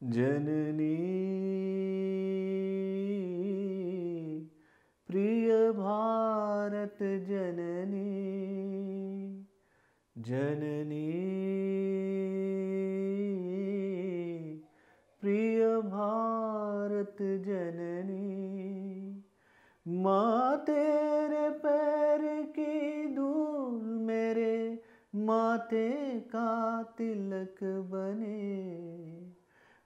जननी प्रिय भारत जननी, जननी प्रिय भारत जननी। माँ तेरे पैर की धूल मेरे माथे का तिलक बने।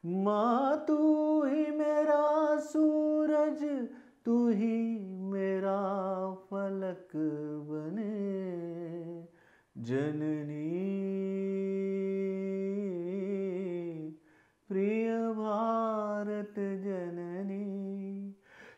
माँ तू ही मेरा सूरज, तू ही मेरा फलक बने। जननी प्रिय भारत जननी।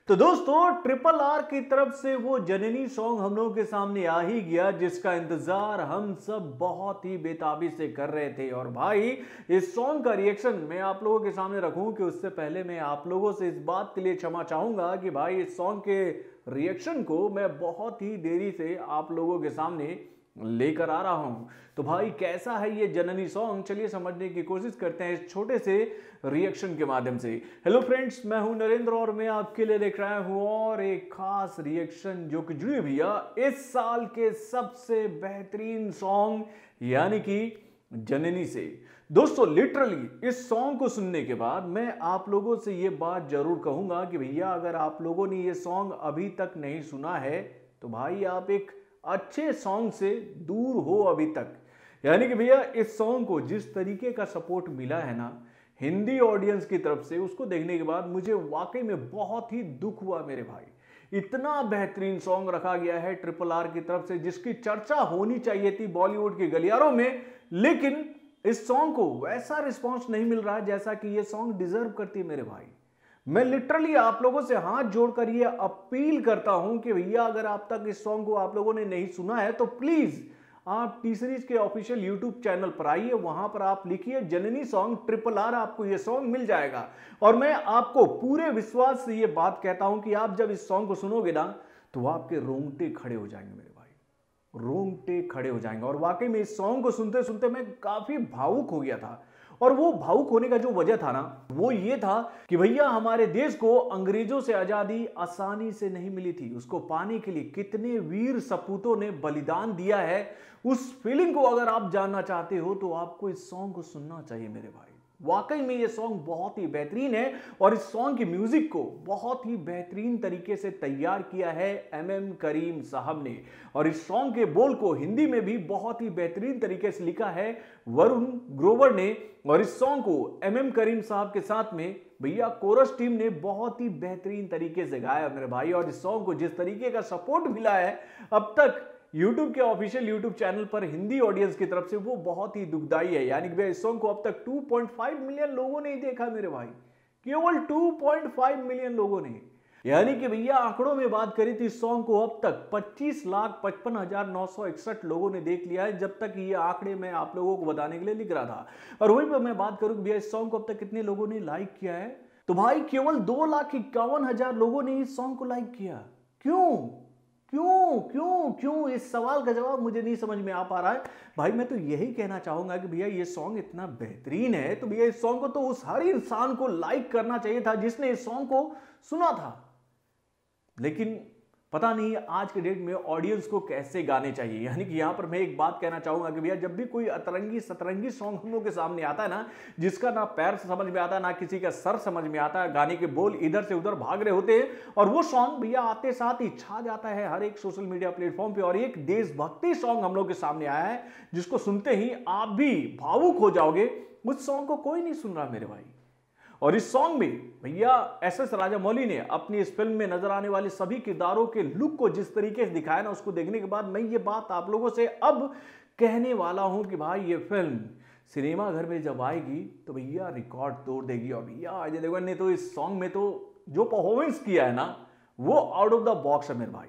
तो दोस्तों, ट्रिपल आर की तरफ से वो जननी सॉन्ग हम लोगों के सामने आ ही गया, जिसका इंतजार हम सब बहुत ही बेताबी से कर रहे थे। और भाई, इस सॉन्ग का रिएक्शन मैं आप लोगों के सामने रखूं कि उससे पहले मैं आप लोगों से इस बात के लिए क्षमा चाहूंगा कि भाई, इस सॉन्ग के रिएक्शन को मैं बहुत ही देरी से आप लोगों के सामने लेकर आ रहा हूं। तो भाई, कैसा है ये जननी सॉन्ग, चलिए समझने की कोशिश करते हैं इस छोटे से रिएक्शन के माध्यम से। हेलो फ्रेंड्स, मैं हूं नरेंद्र और मैं आपके लिए लेकर आया हूं और एक खास रिएक्शन जो कि जुड़ी भैया इस साल के सबसे बेहतरीन सॉन्ग यानी कि जननी से। दोस्तों, लिटरली इस सॉन्ग को सुनने के बाद मैं आप लोगों से ये बात जरूर कहूंगा कि भैया, अगर आप लोगों ने ये सॉन्ग अभी तक नहीं सुना है तो भाई आप एक अच्छे सॉन्ग से दूर हो अभी तक। यानी कि भैया, इस सॉन्ग को जिस तरीके का सपोर्ट मिला है ना हिंदी ऑडियंस की तरफ से, उसको देखने के बाद मुझे वाकई में बहुत ही दुख हुआ मेरे भाई। इतना बेहतरीन सॉन्ग रखा गया है ट्रिपल आर की तरफ से, जिसकी चर्चा होनी चाहिए थी बॉलीवुड के गलियारों में, लेकिन इस सॉन्ग को वैसा रिस्पॉन्स नहीं मिल रहा है जैसा कि यह सॉन्ग डिजर्व करती है मेरे भाई। मैं लिटरली आप लोगों से हाथ जोड़कर ये अपील करता हूं कि भैया, अगर आप तक इस सॉन्ग को आप लोगों ने नहीं सुना है तो प्लीज आप टी सीरीज के ऑफिशियल यूट्यूब चैनल पर आइए, वहां पर आप लिखिए जननी सॉन्ग ट्रिपल आर, आपको ये सॉन्ग मिल जाएगा। और मैं आपको पूरे विश्वास से ये बात कहता हूं कि आप जब इस सॉन्ग को सुनोगे ना तो आपके रोंगटे खड़े हो जाएंगे मेरे भाई, रोंगटे खड़े हो जाएंगे। और वाकई में इस सॉन्ग को सुनते सुनते मैं काफी भावुक हो गया था। और वो भावुक होने का जो वजह था ना, वो ये था कि भैया, हमारे देश को अंग्रेजों से आजादी आसानी से नहीं मिली थी। उसको पाने के लिए कितने वीर सपूतों ने बलिदान दिया है, उस फीलिंग को अगर आप जानना चाहते हो तो आपको इस सॉन्ग को सुनना चाहिए मेरे भाई। वाकई में ये सॉन्ग बहुत ही बेहतरीन है और इस सॉन्ग की म्यूजिक को बहुत ही बेहतरीन तरीके से तैयार किया है एमएम करीम साहब ने। और इस सॉन्ग के बोल को हिंदी में भी बहुत ही बेहतरीन तरीके से लिखा है वरुण ग्रोवर ने। और इस सॉन्ग को एमएम करीम साहब के साथ में भैया कोरस टीम ने बहुत ही बेहतरीन तरीके से गाया मेरे भाई। और इस सॉन्ग को जिस तरीके का सपोर्ट मिला है अब तक YouTube के ऑफिशियल YouTube चैनल पर हिंदी ऑडियंस की तरफ से, वो बहुत ही दुखदाई है। यानी कि भैया, इस सॉन्ग को अब तक 2.5 मिलियन लोगों ने ही देखा मेरे भाई, केवल 2.5 मिलियन लोगों ने। यानी कि भैया, आंकड़ों में बात करी तो इस सॉन्ग को अब तक 25,55,961 लोगों ने देख लिया है, जब तक ये आंकड़े मैं आप लोगों को बताने के लिए लिख रहा था। और वहीं पर मैं बात करूं कि भैया, इस सॉन्ग को अब तक कितने लोगों ने लाइक किया है, तो भाई केवल 2,51,000 लोगों ने इस सॉन्ग को लाइक किया। क्यों क्यों क्यों क्यों? इस सवाल का जवाब मुझे नहीं समझ में आ पा रहा है भाई। मैं तो यही कहना चाहूंगा कि भैया, ये सॉन्ग इतना बेहतरीन है तो भैया, इस सॉन्ग को तो उस हर इंसान को लाइक करना चाहिए था जिसने इस सॉन्ग को सुना था। लेकिन पता नहीं आज के डेट में ऑडियंस को कैसे गाने चाहिए। यानी कि यहां पर मैं एक बात कहना चाहूंगा कि भैया, जब भी कोई अतरंगी सतरंगी सॉन्ग हम लोग के सामने आता है ना, जिसका ना पैर से समझ में आता है ना किसी का सर समझ में आता है, गाने के बोल इधर से उधर भाग रहे होते हैं, और वो सॉन्ग भैया आते साथ ही छा जाता है हर एक सोशल मीडिया प्लेटफॉर्म पे। और एक देशभक्ति सॉन्ग हम लोग के सामने आया है जिसको सुनते ही आप भी भावुक हो जाओगे। उस सॉन्ग को कोई नहीं सुन रहा मेरे भाई। और इस सॉन्ग में भैया एस.एस. राजामौली ने अपनी इस फिल्म में नजर आने वाले सभी किरदारों के लुक को जिस तरीके से दिखाया ना, उसको देखने के बाद मैं ये बात आप लोगों से अब कहने वाला हूं कि भाई, ये फिल्म सिनेमा घर में जब आएगी तो भैया रिकॉर्ड तोड़ देगी। और भैया, अजय देवगन ने तो इस सॉन्ग में तो जो परफॉर्मेंस किया है ना, वो आउट ऑफ द बॉक्स है मेरे भाई।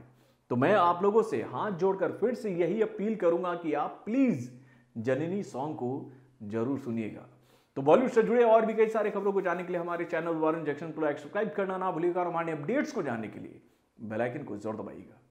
तो मैं आप लोगों से हाथ जोड़कर फिर से यही अपील करूंगा कि आप प्लीज जननी सॉन्ग को जरूर सुनिएगा। तो बॉलीवुड से जुड़े और भी कई सारे खबरों को जानने के लिए हमारे चैनल वरुण जंक्शन को सब्सक्राइब करना ना भूलिएगा और हमारे अपडेट्स को जानने के लिए बेल आइकन को जरूर दबाइएगा।